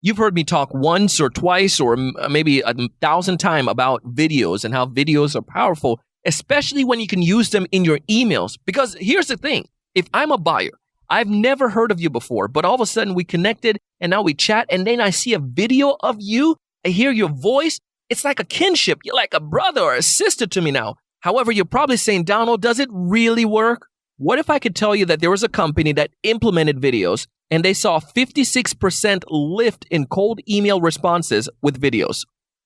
You've heard me talk once or twice or maybe 1,000 times about videos and how videos are powerful, especially when you can use them in your emails. Because here's the thing. If I'm a buyer, I've never heard of you before, but all of a sudden we connected and now we chat and then I see a video of you. I hear your voice. It's like a kinship. You're like a brother or a sister to me now. However, you're probably saying, Donald, does it really work? What if I could tell you that there was a company that implemented videos and they saw 56% lift in cold email responses with videos?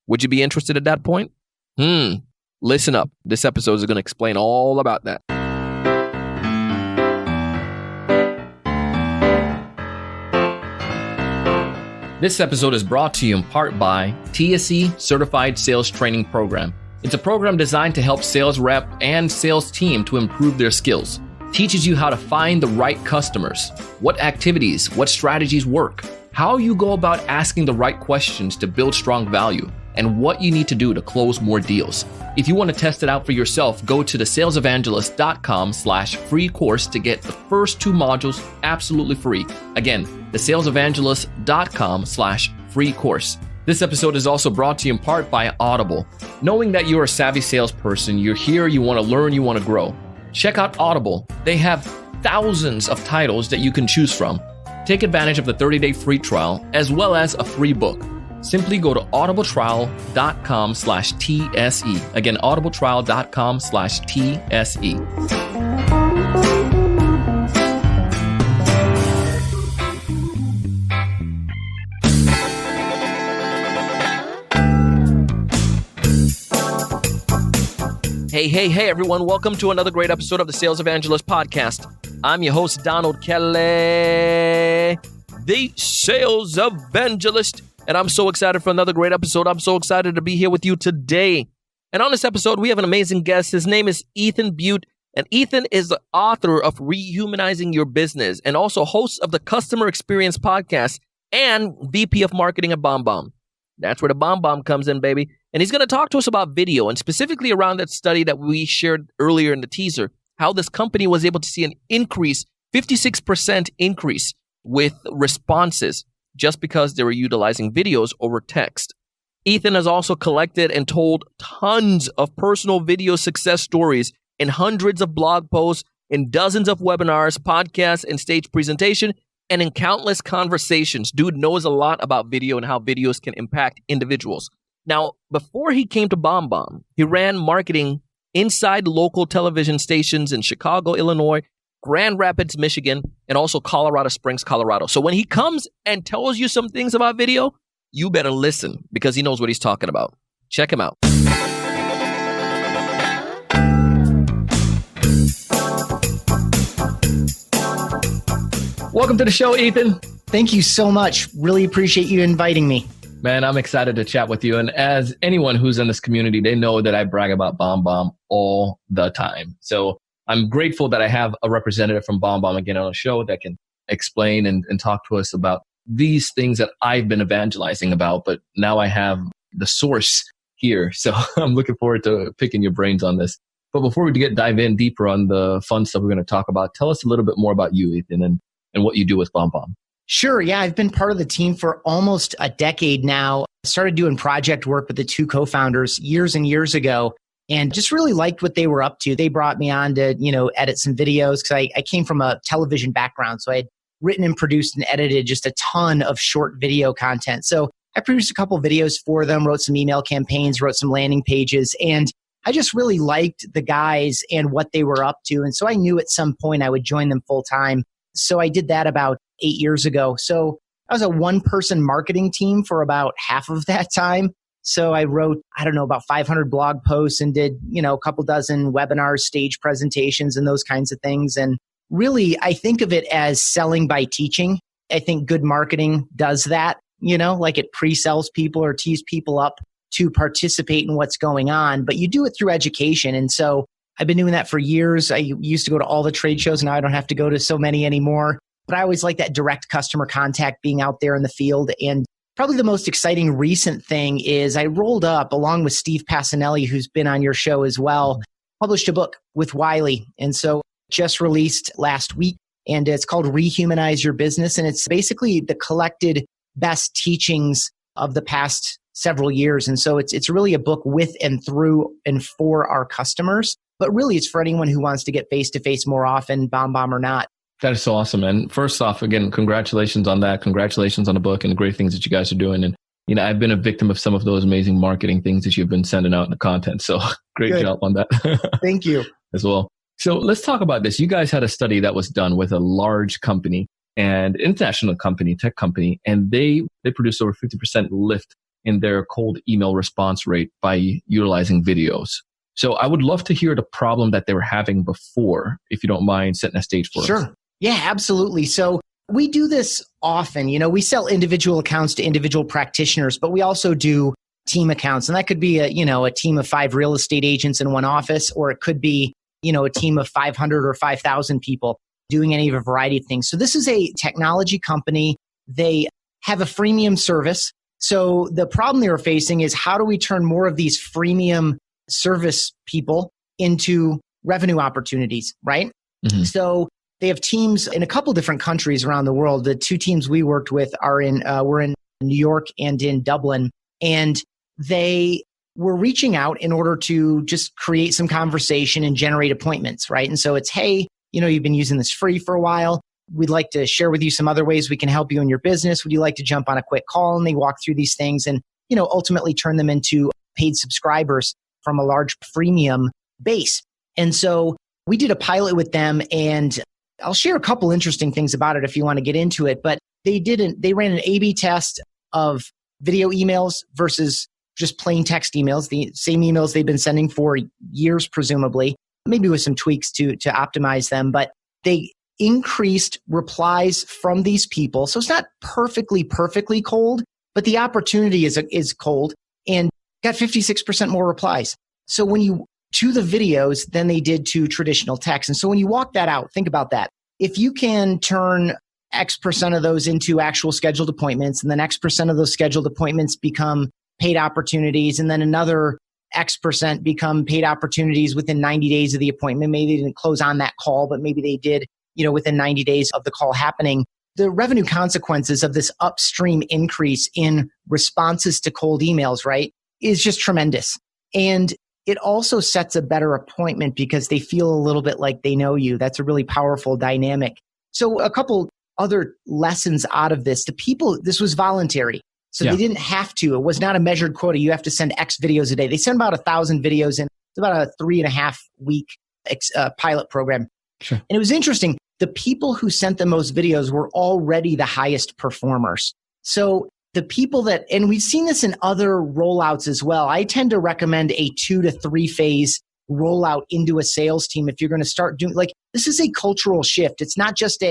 Would you be interested at that point? Listen up. This episode is going to explain all about that. This episode is brought to you in part by TSE Certified Sales Training Program. It's a program designed to help sales rep and sales team to improve their skills. Teaches you how to find the right customers, what activities, what strategies work, how you go about asking the right questions to build strong value, and what you need to do to close more deals. If you want to test it out for yourself, go to thesalesevangelist.com/free course to get the first 2 modules absolutely free. Again, thesalesevangelist.com/free course. This episode is also brought to you in part by Audible. Knowing that you're a savvy salesperson, you're here, you want to learn, you want to grow. Check out Audible. They have thousands of titles that you can choose from. Take advantage of the 30-day free trial as well as a free book. Simply go to audibletrial.com/TSE. Again, audibletrial.com/TSE. Hey, everyone. Welcome to another great episode of the Sales Evangelist Podcast. I'm your host, Donald Kelly, the Sales Evangelist. And I'm so excited for another great episode. I'm so excited to be here with you today. And on this episode, we have an amazing guest. His name is Ethan Butte. And Ethan is the author of Rehumanizing Your Business and also host of the Customer Experience Podcast and VP of Marketing at BombBomb. That's where the BombBomb comes in, baby. And he's going to talk to us about video and specifically around that study that we shared earlier in the teaser, how this company was able to see an increase, 56% increase with responses just because they were utilizing videos over text. Ethan has also collected and told tons of personal video success stories in hundreds of blog posts, in dozens of webinars, podcasts, and stage presentation, and in countless conversations. Dude knows a lot about video and how videos can impact individuals. Now, before he came to BombBomb, he ran marketing inside local television stations in Chicago, Illinois, Grand Rapids, Michigan, and also Colorado Springs, Colorado. So when he comes and tells you some things about video, you better listen because he knows what he's talking about. Check him out. Welcome to the show, Ethan. Thank you so much. Really appreciate you inviting me. Man, I'm excited to chat with you. And as anyone who's in this community, they know that I brag about BombBomb all the time. So I'm grateful that I have a representative from BombBomb again on the show that can explain and talk to us about these things that I've been evangelizing about, but now I have the source here. So I'm looking forward to picking your brains on this. But before we dive in deeper on the fun stuff we're going to talk about, tell us a little bit more about you, Ethan, and what you do with BombBomb. Sure. Yeah, I've been part of the team for almost a decade now. I started doing project work with the 2 co-founders years and years ago and just really liked what they were up to. They brought me on to, edit some videos because I came from a television background. So I had written and produced and edited just a ton of short video content. So I produced a couple videos for them, wrote some email campaigns, wrote some landing pages, and I just really liked the guys and what they were up to. And so I knew at some point I would join them full time. So I did that about 8 years ago. So I was a 1-person marketing team for about half of that time. So I wrote, about 500 blog posts and did, a couple dozen webinars, stage presentations, and those kinds of things. And really, I think of it as selling by teaching. I think good marketing does that, like it pre-sells people or tees people up to participate in what's going on, but you do it through education. And so I've been doing that for years. I used to go to all the trade shows. Now I don't have to go to so many anymore. But I always like that direct customer contact, being out there in the field. And probably the most exciting recent thing is I rolled up, along with Steve Passanelli, who's been on your show as well, published a book with Wiley. And so just released last week. And it's called Rehumanize Your Business. And it's basically the collected best teachings of the past several years. And so it's really a book with and through and for our customers. But really, it's for anyone who wants to get face-to-face more often, BombBomb or not. That is so awesome. And first off, again, congratulations on that. Congratulations on the book and the great things that you guys are doing. And, I've been a victim of some of those amazing marketing things that you've been sending out in the content. So great job on that. Thank you. As well. So let's talk about this. You guys had a study that was done with a large company and international company, tech company, and they produced over 50% lift in their cold email response rate by utilizing videos. So I would love to hear the problem that they were having before, if you don't mind setting a stage for us. Sure. Yeah, absolutely. So we do this often. We sell individual accounts to individual practitioners, but we also do team accounts. And that could be a team of 5 real estate agents in one office, or it could be, a team of 500 or 5,000 people doing any of a variety of things. So this is a technology company. They have a freemium service. So the problem they were facing is, how do we turn more of these freemium service people into revenue opportunities, right? Mm-hmm. So they have teams in a couple different countries around the world. The 2 teams we worked with were in New York and in Dublin, and they were reaching out in order to just create some conversation and generate appointments, right? And so it's, hey, you've been using this free for a while. We'd like to share with you some other ways we can help you in your business. Would you like to jump on a quick call? And they walk through these things and, ultimately turn them into paid subscribers from a large freemium base. And so we did a pilot with them, and I'll share a couple interesting things about it if you want to get into it, but they ran an A/B test of video emails versus just plain text emails, the same emails they've been sending for years, presumably, maybe with some tweaks to optimize them, but they increased replies from these people. So it's not perfectly cold, but the opportunity is cold, and got 56% more replies. So when you to the videos than they did to traditional text. And so when you walk that out, think about that. If you can turn X% of those into actual scheduled appointments, and then X% of those scheduled appointments become paid opportunities, and then another X% become paid opportunities within 90 days of the appointment. Maybe they didn't close on that call, but maybe they did, within 90 days of the call happening. The revenue consequences of this upstream increase in responses to cold emails, right, is just tremendous. And it also sets a better appointment because they feel a little bit like they know you. That's a really powerful dynamic. So a couple other lessons out of this. The people, this was voluntary. So They didn't have to. It was not a measured quota. You have to send X videos a day. They send about 1,000 videos in. It's about a 3.5 week pilot program. Sure. And it was interesting. The people who sent the most videos were already the highest performers. So the people that, and we've seen this in other rollouts as well. I tend to recommend a 2 to 3 phase rollout into a sales team. If you're going to start doing, this is a cultural shift. It's not just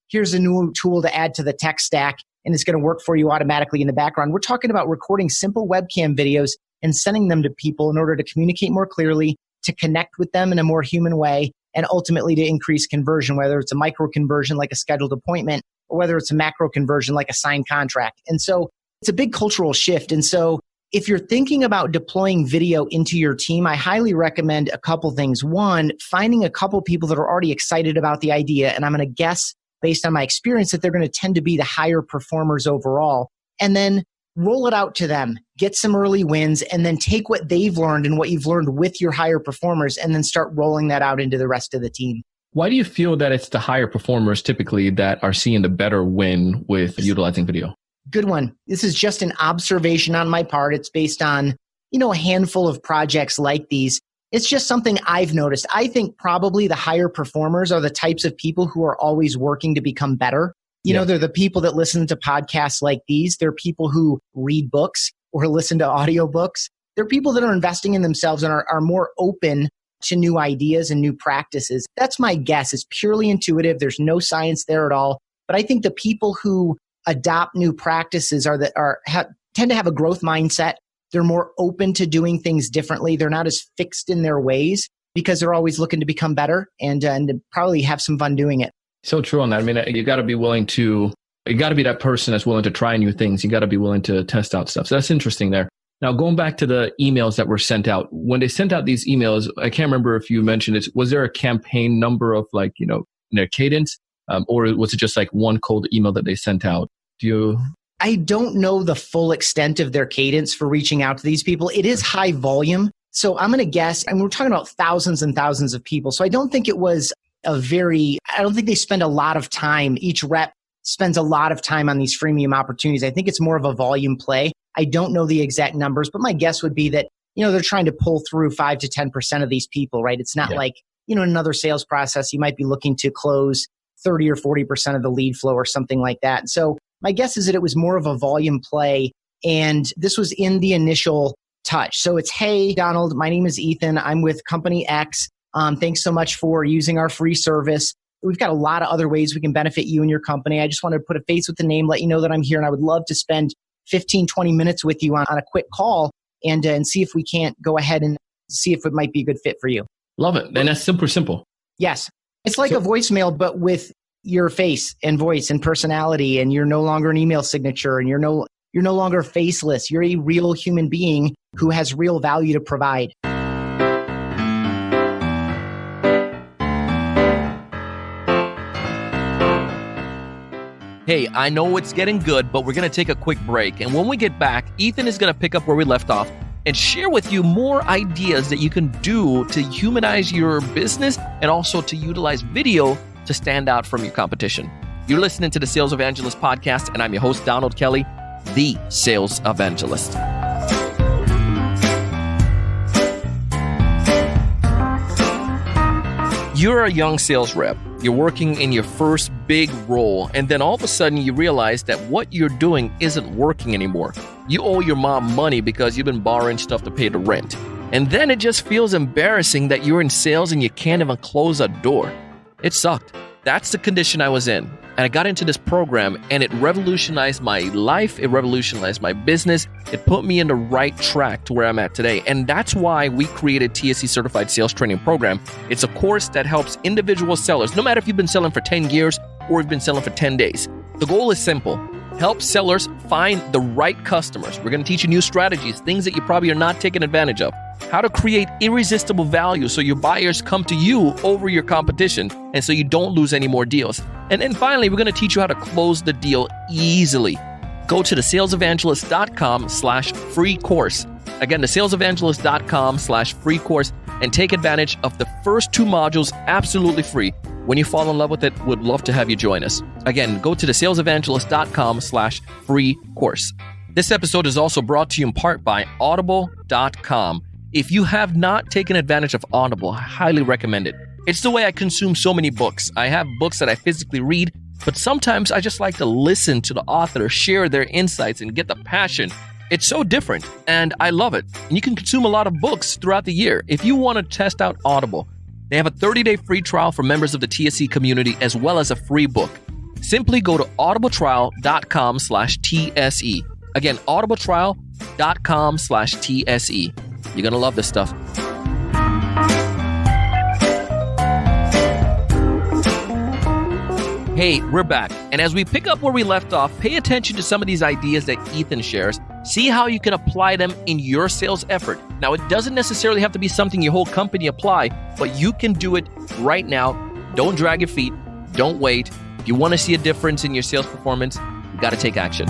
here's a new tool to add to the tech stack and it's going to work for you automatically in the background. We're talking about recording simple webcam videos and sending them to people in order to communicate more clearly, to connect with them in a more human way, and ultimately to increase conversion, whether it's a micro conversion like a scheduled appointment, or whether it's a macro conversion like a signed contract. And so it's a big cultural shift. And so if you're thinking about deploying video into your team, I highly recommend a couple things. One, finding a couple people that are already excited about the idea. And I'm going to guess, based on my experience, that they're going to tend to be the higher performers overall. And then roll it out to them, get some early wins, and then take what they've learned and what you've learned with your higher performers, and then start rolling that out into the rest of the team. Why do you feel that it's the higher performers typically that are seeing the better win with utilizing video? Good one. This is just an observation on my part. It's based on, a handful of projects like these. It's just something I've noticed. I think probably the higher performers are the types of people who are always working to become better. They're the people that listen to podcasts like these. They're people who read books or listen to audiobooks. They're people that are investing in themselves and are more open to new ideas and new practices. That's my guess. It's purely intuitive. There's no science there at all. But I think the people who adopt new practices tend to have a growth mindset. They're more open to doing things differently. They're not as fixed in their ways because they're always looking to become better and probably have some fun doing it. So true on that. I mean, you got to be that person that's willing to try new things. You got to be willing to test out stuff. So that's interesting there. Now, going back to the emails that were sent out, when they sent out these emails, I can't remember if you mentioned it. Was there a campaign number of their cadence? Or was it just like one cold email that they sent out? I don't know the full extent of their cadence for reaching out to these people. It is high volume. So I'm going to guess, and we're talking about thousands and thousands of people. So I don't think it was I don't think they spend a lot of time. Each rep spends a lot of time on these freemium opportunities. I think it's more of a volume play. I don't know the exact numbers, but my guess would be that, they're trying to pull through 5 to 10% of these people, right? It's not like, in another sales process, you might be looking to close 30 or 40% of the lead flow or something like that. So my guess is that it was more of a volume play. And this was in the initial touch. So it's, hey, Donald, my name is Ethan. I'm with company X. Thanks so much for using our free service. We've got a lot of other ways we can benefit you and your company. I just wanted to put a face with the name, let you know that I'm here. And I would love to spend 15, 20 minutes with you on a quick call and see if we can't go ahead and see if it might be a good fit for you. Love it. And that's super simple. Yes. It's like a voicemail, but with your face and voice and personality, and you're no longer an email signature, and you're no longer faceless. You're a real human being who has real value to provide. Hey, I know it's getting good, but we're going to take a quick break. And when we get back, Ethan is going to pick up where we left off and share with you more ideas that you can do to humanize your business and also to utilize video to stand out from your competition. You're listening to the Sales Evangelist podcast, and I'm your host, Donald Kelly, the Sales Evangelist. You're a young sales rep. You're working in your first big role, and then all of a sudden you realize that what you're doing isn't working anymore. You owe your mom money because you've been borrowing stuff to pay the rent. And then it just feels embarrassing that you're in sales and you can't even close a door. It sucked. That's the condition I was in. And I got into this program and it revolutionized my life. It revolutionized my business. It put me in the right track to where I'm at today. And that's why we created TSE Certified Sales Training Program. It's a course that helps individual sellers, no matter if you've been selling for 10 years or you've been selling for 10 days. The goal is simple. Help sellers find the right customers. We're going to teach you new strategies, things that you probably are not taking advantage of. How to create irresistible value so your buyers come to you over your competition and so you don't lose any more deals. And then finally, we're going to teach you how to close the deal easily. Go to thesalesevangelist.com/free course. Again, thesalesevangelist.com/free course and take advantage of the first 2 modules absolutely free. When you fall in love with it, we'd love to have you join us. Again, go to thesalesevangelist.com/free course. This episode is also brought to you in part by audible.com. If you have not taken advantage of Audible, I highly recommend it. It's the way I consume so many books. I have books that I physically read, but sometimes I just like to listen to the author share their insights and get the passion. It's so different, and I love it. And you can consume a lot of books throughout the year. If you want to test out Audible, they have a 30-day free trial for members of the TSE community as well as a free book. Simply go to audibletrial.com/TSE. Again, audibletrial.com/TSE. You're going to love this stuff. Hey, we're back. And as we pick up where we left off, pay attention to some of these ideas that Ethan shares. See how you can apply them in your sales effort. Now, it doesn't necessarily have to be something your whole company apply, but you can do it right now. Don't drag your feet. Don't wait. If you want to see a difference in your sales performance, you got to take action.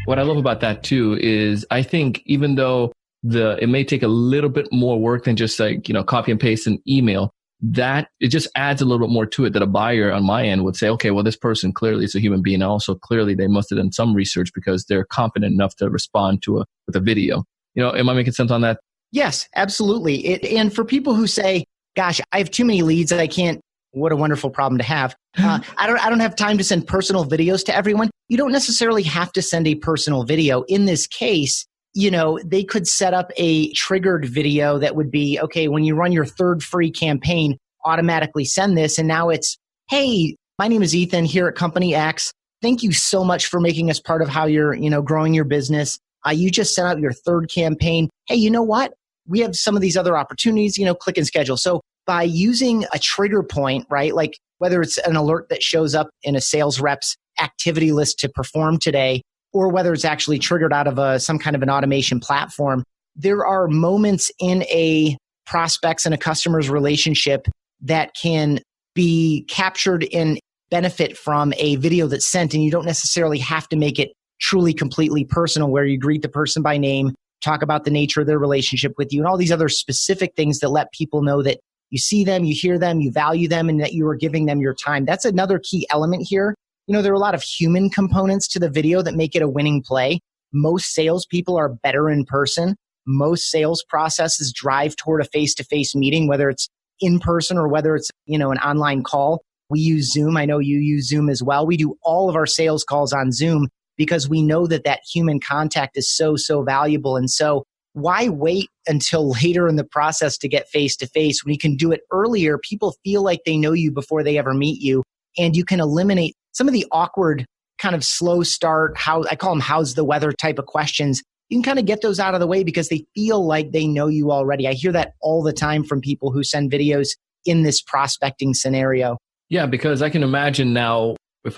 What I love about that too is I think even though it may take a little bit more work than just copy and paste an email, that it just adds a little bit more to it that a buyer on my end would say, okay, well, this person clearly is a human being. Also, clearly they must have done some research because they're confident enough to respond with a video. Am I making sense on that? Yes, absolutely. And for people who say, gosh, I have too many leads that I can't, what a wonderful problem to have. I don't have time to send personal videos to everyone. You don't necessarily have to send a personal video. In this case, they could set up a triggered video that would be, okay, when you run your 3rd free campaign, automatically send this. And now it's, hey, my name is Ethan here at Company X. Thank you so much for making us part of how you're, growing your business. You just sent out your 3rd campaign. Hey, you know what? We have some of these other opportunities, click and schedule. So by using a trigger point, right? Like whether it's an alert that shows up in a sales rep's activity list to perform today, or whether it's actually triggered out of some kind of an automation platform, there are moments in a prospects and a customer's relationship that can be captured and benefit from a video that's sent. And you don't necessarily have to make it truly completely personal, where you greet the person by name, talk about the nature of their relationship with you, and all these other specific things that let people know that you see them, you hear them, you value them, and that you are giving them your time. That's another key element here. There are a lot of human components to the video that make it a winning play. Most salespeople are better in person. Most sales processes drive toward a face-to-face meeting, whether it's in person or whether it's, an online call. We use Zoom. I know you use Zoom as well. We do all of our sales calls on Zoom because we know that human contact is so, so valuable. And so why wait until later in the process to get face-to-face when you can do it earlier? People feel like they know you before they ever meet you, and you can eliminate some of the awkward kind of slow start, I call them how's the weather type of questions. You can kind of get those out of the way because they feel like they know you already. I hear that all the time from people who send videos in this prospecting scenario. Yeah, because I can imagine now it's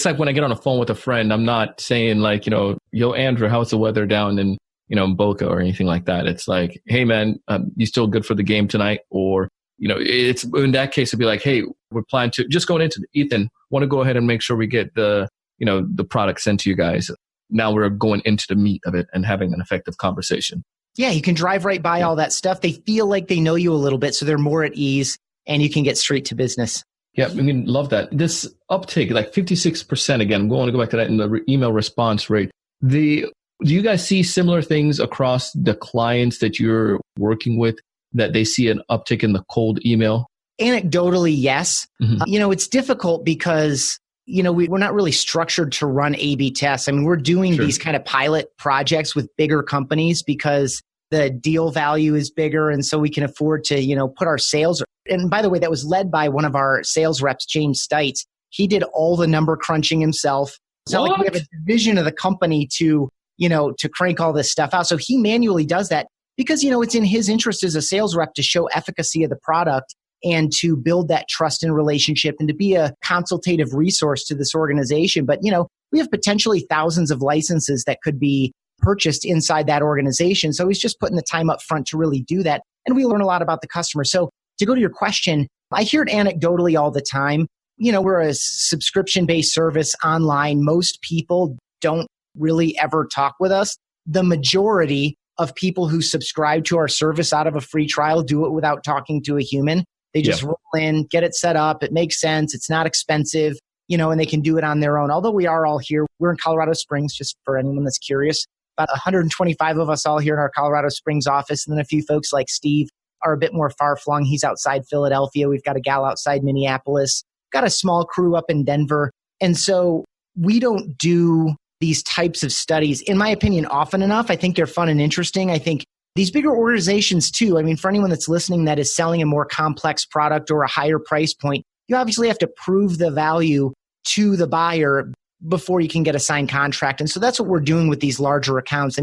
like when I get on a phone with a friend, I'm not saying like, yo, Andrew, how's the weather down in, Boca or anything like that. It's like, hey man, you still good for the game tonight? Or, it's in that case, it'd be like, hey, we're planning to just going into Ethan, want to go ahead and make sure we get the product sent to you guys. Now we're going into the meat of it and having an effective conversation. Yeah, you can drive right by all that stuff. They feel like they know you a little bit, so they're more at ease, and you can get straight to business. Yeah, love that. This uptake, like 56%, again, I'm going to go back to that in the email response rate. Do you guys see similar things across the clients that you're working with, that they see an uptick in the cold email? Anecdotally, yes. Mm-hmm. It's difficult because we're not really structured to run A/B tests. We're doing these kind of pilot projects with bigger companies because the deal value is bigger. And so we can afford to, put our sales. And by the way, that was led by one of our sales reps, James Stites. He did all the number crunching himself. It's not like we have a division of the company to crank all this stuff out. So he manually does that because, it's in his interest as a sales rep to show efficacy of the product and to build that trust and relationship and to be a consultative resource to this organization. But, we have potentially thousands of licenses that could be purchased inside that organization. So he's just putting the time up front to really do that. And we learn a lot about the customer. So to go to your question, I hear it anecdotally all the time. We're a subscription-based service online. Most people don't really ever talk with us. The majority of people who subscribe to our service out of a free trial do it without talking to a human. They just roll in, get it set up. It makes sense. It's not expensive, and they can do it on their own. Although we are all here, we're in Colorado Springs, just for anyone that's curious. About 125 of us all here in our Colorado Springs office. And then a few folks like Steve are a bit more far flung. He's outside Philadelphia. We've got a gal outside Minneapolis, got a small crew up in Denver. And so we don't do these types of studies, in my opinion, often enough. I think they're fun and interesting. I think these bigger organizations too, for anyone that's listening that is selling a more complex product or a higher price point, you obviously have to prove the value to the buyer before you can get a signed contract. And so that's what we're doing with these larger accounts.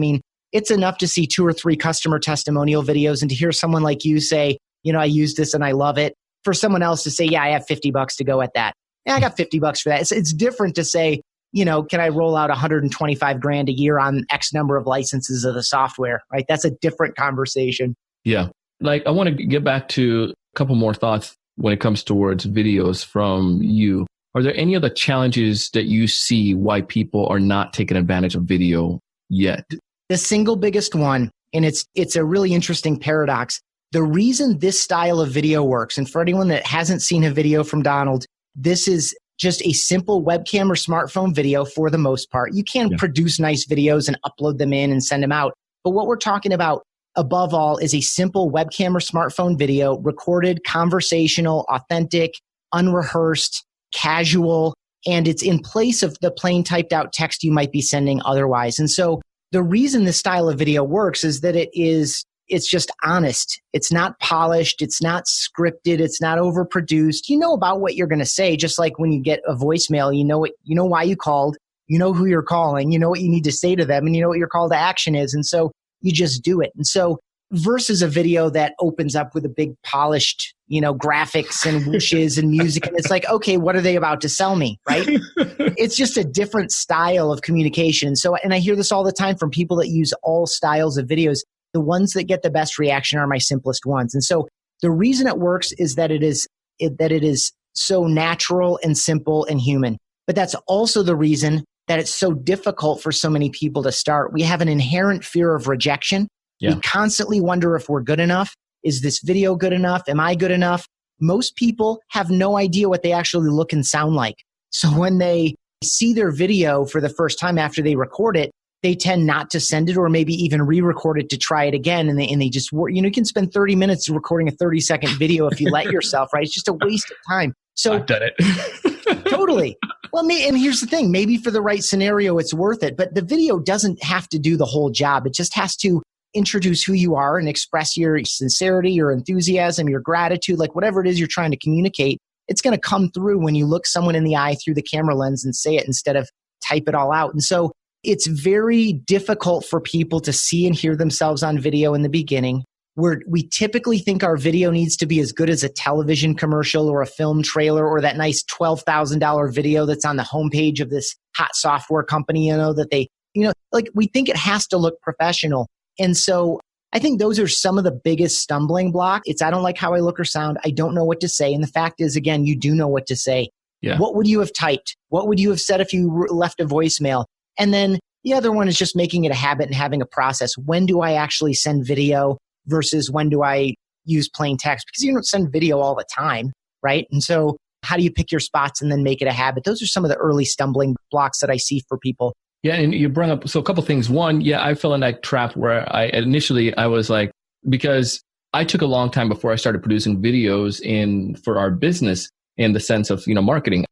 It's enough to see 2 or 3 customer testimonial videos and to hear someone like you say, I use this and I love it. For someone else to say, yeah, I have $50 to go at that. Yeah, I got $50 for that. It's different to say, can I roll out $125,000 a year on X number of licenses of the software, right? That's a different conversation. Yeah. I want to get back to a couple more thoughts when it comes towards videos from you. Are there any other challenges that you see why people are not taking advantage of video yet? The single biggest one, and it's a really interesting paradox. The reason this style of video works, and for anyone that hasn't seen a video from Donald, this is just a simple webcam or smartphone video for the most part. You can produce nice videos and upload them in and send them out. But what we're talking about above all is a simple webcam or smartphone video, recorded, conversational, authentic, unrehearsed, casual, and it's in place of the plain typed out text you might be sending otherwise. And so the reason this style of video works is that it's just honest. It's not polished. It's not scripted. It's not overproduced. You know about what you're going to say, just like when you get a voicemail, you know why you called, you know who you're calling, you know what you need to say to them, and you know what your call to action is. And so you just do it. And so versus a video that opens up with a big polished, graphics and whooshes and music. And it's like, okay, what are they about to sell me? Right. It's just a different style of communication. And I hear this all the time from people that use all styles of videos. the ones that get the best reaction are my simplest ones. And so the reason it works is that it is so natural and simple and human. But that's also the reason that it's so difficult for so many people to start. We have an inherent fear of rejection. Yeah. We constantly wonder if we're good enough. Is this video good enough? Am I good enough? Most people have no idea what they actually look and sound like. So when they see their video for the first time after they record it, they tend not to send it or maybe even re-record it to try it again. And they just, you can spend 30 minutes recording a 30-second video if you let yourself, right? It's just a waste of time. So I've done it. Totally. Well, and here's the thing, maybe for the right scenario, it's worth it, but the video doesn't have to do the whole job. It just has to introduce who you are and express your sincerity, your enthusiasm, your gratitude, like whatever it is you're trying to communicate. It's going to come through when you look someone in the eye through the camera lens and say it instead of type it all out. And so it's very difficult for people to see and hear themselves on video in the beginning. We typically think our video needs to be as good as a television commercial or a film trailer or that nice $12,000 video that's on the homepage of this hot software company, that they, like we think it has to look professional. And so I think those are some of the biggest stumbling blocks. I don't like how I look or sound. I don't know what to say. And the fact is, again, you do know what to say. Yeah. What would you have typed? What would you have said if you left a voicemail? And then the other one is just making it a habit and having a process. When do I actually send video versus when do I use plain text? Because you don't send video all the time, right? And so how do you pick your spots and then make it a habit? Those are some of the early stumbling blocks that I see for people. Yeah, and you bring up, so a couple things. One, I fell in that trap where I was like, because I took a long time before I started producing videos for our business in the sense of, marketing,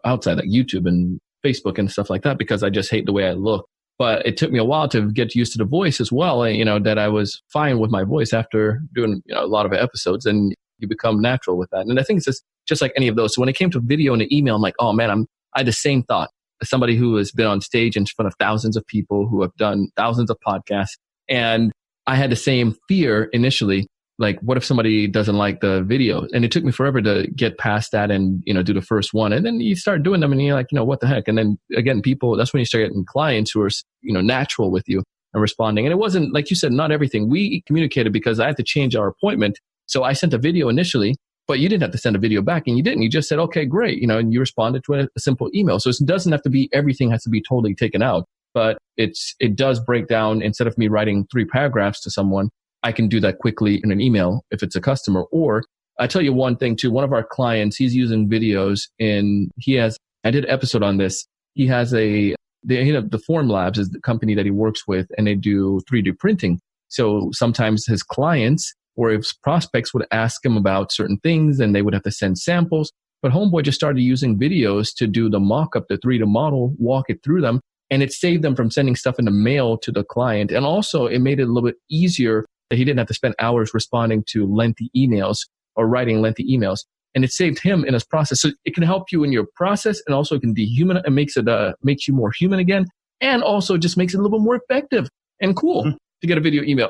outside like YouTube and Facebook and stuff like that, because I just hate the way I look. But it took me a while to get used to the voice as well. That I was fine with my voice after doing a lot of episodes, and you become natural with that. And I think it's just like any of those. So when it came to video and the email, I'm like, oh man, I had the same thought. As somebody who has been on stage in front of thousands of people, who have done thousands of podcasts, and I had the same fear initially. Like, what if somebody doesn't like the video? And it took me forever to get past that and, do the first one. And then you start doing them and you're like, what the heck? And then again, that's when you start getting clients who are, natural with you and responding. And it wasn't, like you said, not everything. We communicated because I had to change our appointment. So I sent a video initially, but you didn't have to send a video back, and you didn't. You just said, okay, great. And you responded to a simple email. So it doesn't have to be, everything has to be totally taken out, but it does break down. Instead of me writing 3 paragraphs to someone, I can do that quickly in an email if it's a customer. Or I tell you one thing too, one of our clients, he's using videos and I did an episode on this. He has the Form Labs is the company that he works with, and they do 3D printing. So sometimes his clients or his prospects would ask him about certain things and they would have to send samples. But Homeboy just started using videos to do the mock-up, the 3D model, walk it through them. And it saved them from sending stuff in the mail to the client. And also it made it a little bit easier that he didn't have to spend hours responding to lengthy emails or writing lengthy emails. And it saved him in his process. So it can help you in your process, and also it can dehumanize. It makes you more human again. And also just makes it a little bit more effective and cool to get a video email.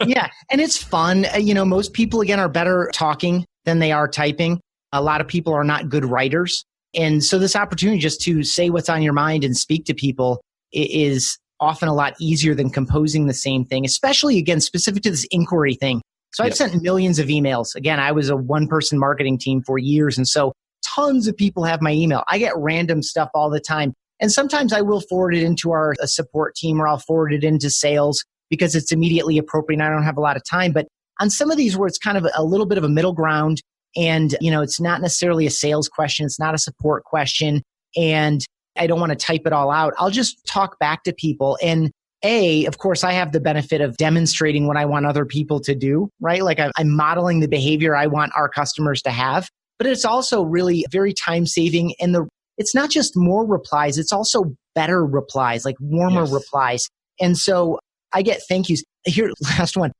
Yeah. And it's fun. Most people, again, are better talking than they are typing. A lot of people are not good writers. And so this opportunity just to say what's on your mind and speak to people is often a lot easier than composing the same thing, especially, again, specific to this inquiry thing. So I've sent millions of emails. Again, I was a one-person marketing team for years. And so tons of people have my email. I get random stuff all the time. And sometimes I will forward it into our support team, or I'll forward it into sales because it's immediately appropriate and I don't have a lot of time. But on some of these where it's kind of a little bit of a middle ground and, it's not necessarily a sales question, it's not a support question, and I don't want to type it all out, I'll just talk back to people. And of course, I have the benefit of demonstrating what I want other people to do, right? Like I'm modeling the behavior I want our customers to have, but it's also really very time saving. And it's not just more replies, it's also better replies, like warmer replies. And so I get thank yous. Here, last one.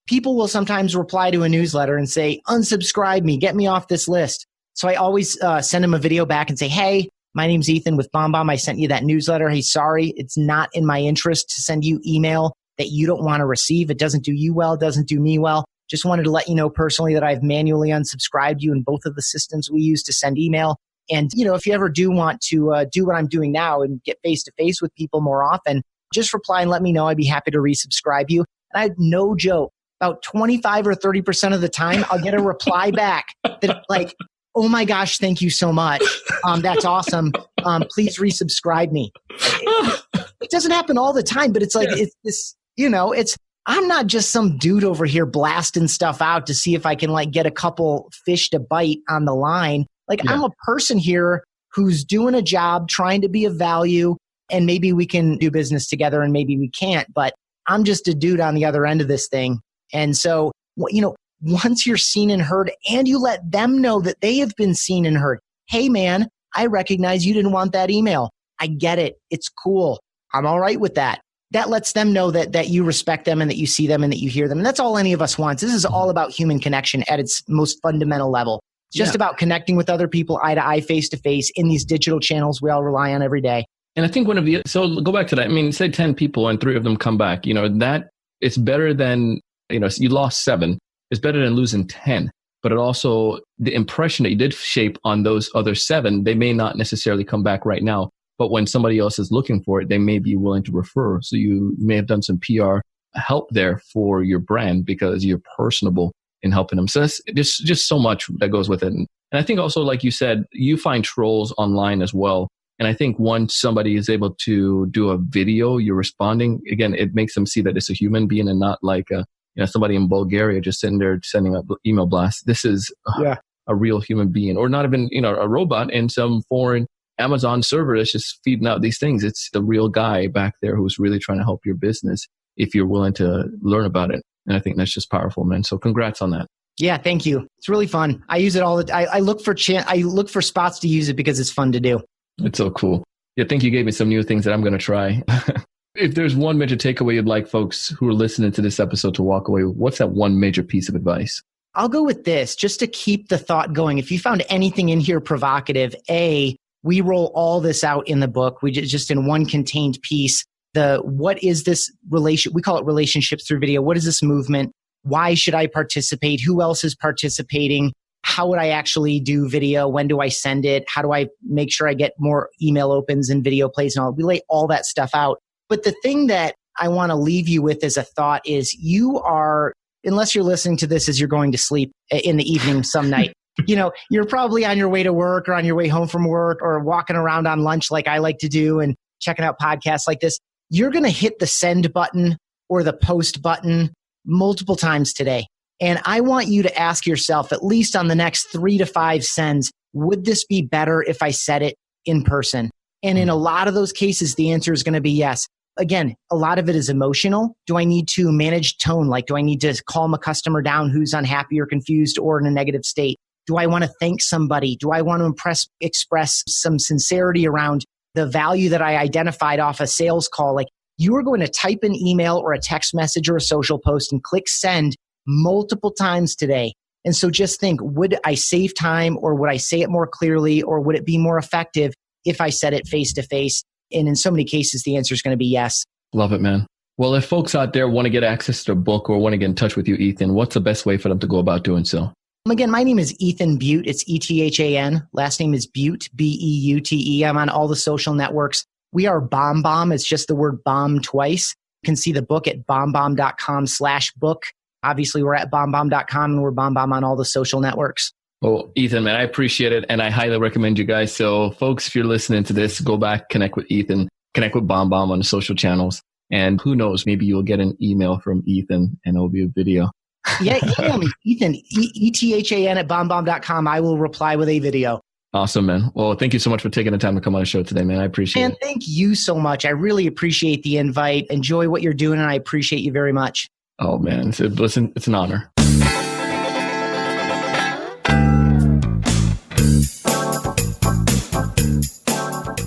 People will sometimes reply to a newsletter and say, unsubscribe me, get me off this list. So I always send them a video back and say, hey, my name's Ethan with BombBomb. I sent you that newsletter. Hey, sorry, it's not in my interest to send you email that you don't want to receive. It doesn't do you well, doesn't do me well. Just wanted to let you know personally that I've manually unsubscribed you in both of the systems we use to send email. And, if you ever do want to do what I'm doing now and get face-to-face with people more often, just reply and let me know. I'd be happy to resubscribe you. And I had no joke. About 25 or 30% of the time, I'll get a reply back that like, oh my gosh, thank you so much. That's awesome. Please resubscribe me. It doesn't happen all the time, but it's like, it's this, I'm not just some dude over here blasting stuff out to see if I can like get a couple fish to bite on the line. Like I'm a person here who's doing a job, trying to be of value, and maybe we can do business together and maybe we can't, but I'm just a dude on the other end of this thing. And so, once you're seen and heard and you let them know that they have been seen and heard, hey man, I recognize you didn't want that email. I get it. It's cool. I'm all right with that. That lets them know that you respect them and that you see them and that you hear them. And that's all any of us wants. This is all about human connection at its most fundamental level. It's just about connecting with other people eye to eye, face to face in these digital channels we all rely on every day. And I think so go back to that. I mean, say 10 people and 3 of them come back, that it's better than, you lost 7. It's better than losing 10. But it also, the impression that you did shape on those other 7, they may not necessarily come back right now. But when somebody else is looking for it, they may be willing to refer. So you may have done some PR help there for your brand because you're personable in helping them. So that's just so much that goes with it. And I think also, like you said, you find trolls online as well. And I think once somebody is able to do a video, you're responding, again, it makes them see that it's a human being and not like somebody in Bulgaria just sitting there sending up email blasts. This is a real human being, or not even, a robot in some foreign Amazon server that's just feeding out these things. It's the real guy back there who's really trying to help your business if you're willing to learn about it. And I think that's just powerful, man. So congrats on that. Yeah, thank you. It's really fun. I use it all the time. I look for spots to use it because it's fun to do. It's so cool. Yeah, I think you gave me some new things that I'm going to try. If there's one major takeaway you'd like folks who are listening to this episode to walk away with, what's that one major piece of advice? I'll go with this just to keep the thought going. If you found anything in here provocative, we roll all this out in the book. We just in one contained piece. What is this relation? We call it relationships through video. What is this movement? Why should I participate? Who else is participating? How would I actually do video? When do I send it? How do I make sure I get more email opens and video plays and all? We lay all that stuff out. But the thing that I want to leave you with as a thought is unless you're listening to this as you're going to sleep in the evening some night, you're probably on your way to work or on your way home from work or walking around on lunch like I like to do and checking out podcasts like this. You're going to hit the send button or the post button multiple times today. And I want you to ask yourself, at least on the next 3 to 5 sends, would this be better if I said it in person? And in a lot of those cases, the answer is going to be yes. Again, a lot of it is emotional. Do I need to manage tone? Like, do I need to calm a customer down who's unhappy or confused or in a negative state? Do I want to thank somebody? Do I want to express some sincerity around the value that I identified off a sales call? Like, you are going to type an email or a text message or a social post and click send multiple times today. And so just think, would I save time or would I say it more clearly or would it be more effective if I said it face to face? And in so many cases, the answer is going to be yes. Love it, man. Well, if folks out there want to get access to the book or want to get in touch with you, Ethan, what's the best way for them to go about doing so? Again, my name is Ethan Butte. It's Ethan. Last name is Butte, Beute. I'm on all the social networks. We are BombBomb. It's just the word bomb twice. You can see the book at bombbomb.com/book. Obviously, we're at bombbomb.com and we're BombBomb on all the social networks. Well, Ethan, man, I appreciate it. And I highly recommend you guys. So folks, if you're listening to this, go back, connect with Ethan, connect with BombBomb on the social channels. And who knows, maybe you'll get an email from Ethan and it'll be a video. Yeah, email me, Ethan, Ethan at bombbomb.com. I will reply with a video. Awesome, man. Well, thank you so much for taking the time to come on the show today, man. I appreciate it. And thank you so much. I really appreciate the invite. Enjoy what you're doing, and I appreciate you very much. Oh, man. Listen, it's an honor.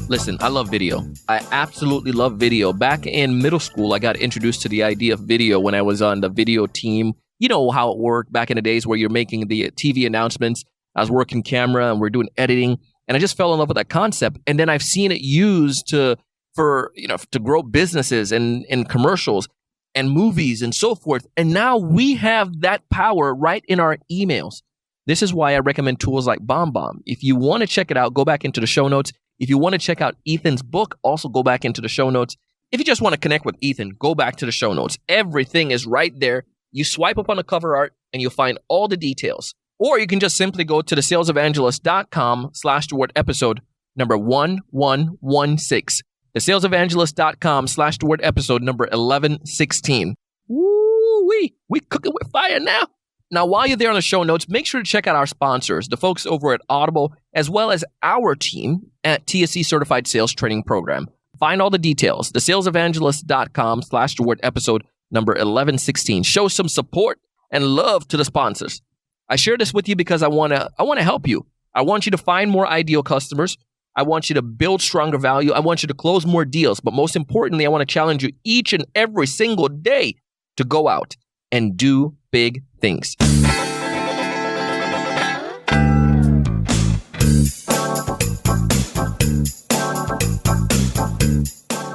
Listen, I love video. I absolutely love video. Back in middle school, I got introduced to the idea of video when I was on the video team. You know how it worked back in the days where you're making the TV announcements. I was working camera and we're doing editing, and I just fell in love with that concept. And then I've seen it used to grow businesses and commercials and movies and so forth. And now we have that power right in our emails. This is why I recommend tools like BombBomb. If you want to check it out, go back into the show notes. If you want to check out Ethan's book, also go back into the show notes. If you just want to connect with Ethan, go back to the show notes. Everything is right there. You swipe up on the cover art and you'll find all the details. Or you can just simply go to thesalesevangelist.com/toward episode number 1116. Thesalesevangelist.com/toward episode number 1116. Woo-wee, we cooking with fire now. Now, while you're there on the show notes, make sure to check out our sponsors, the folks over at Audible, as well as our team at TSE Certified Sales Training Program. Find all the details, thesalesevangelist.com/toward episode number 1116. Show some support and love to the sponsors. I share this with you because I want to help you. I want you to find more ideal customers. I want you to build stronger value. I want you to close more deals. But most importantly, I want to challenge you each and every single day to go out and do big things.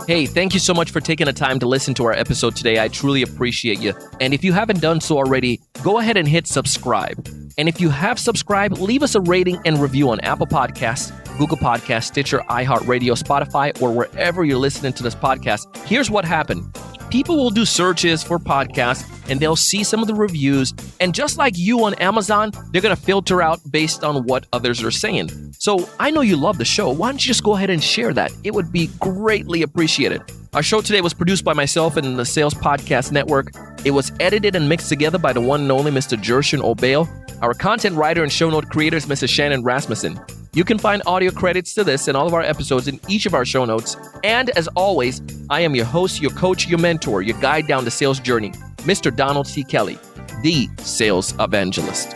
Hey, thank you so much for taking the time to listen to our episode today. I truly appreciate you. And if you haven't done so already, go ahead and hit subscribe. And if you have subscribed, leave us a rating and review on Apple Podcasts, Google Podcasts, Stitcher, iHeartRadio, Spotify, or wherever you're listening to this podcast. Here's what happened. People will do searches for podcasts and they'll see some of the reviews. And just like you on Amazon, they're going to filter out based on what others are saying. So I know you love the show. Why don't you just go ahead and share that? It would be greatly appreciated. Our show today was produced by myself and the Sales Podcast Network. It was edited and mixed together by the one and only Mr. Jershan Obale. Our content writer and show note creator is Mrs. Shannon Rasmussen. You can find audio credits to this and all of our episodes in each of our show notes. And as always, I am your host, your coach, your mentor, your guide down the sales journey, Mr. Donald C. Kelly, the Sales Evangelist.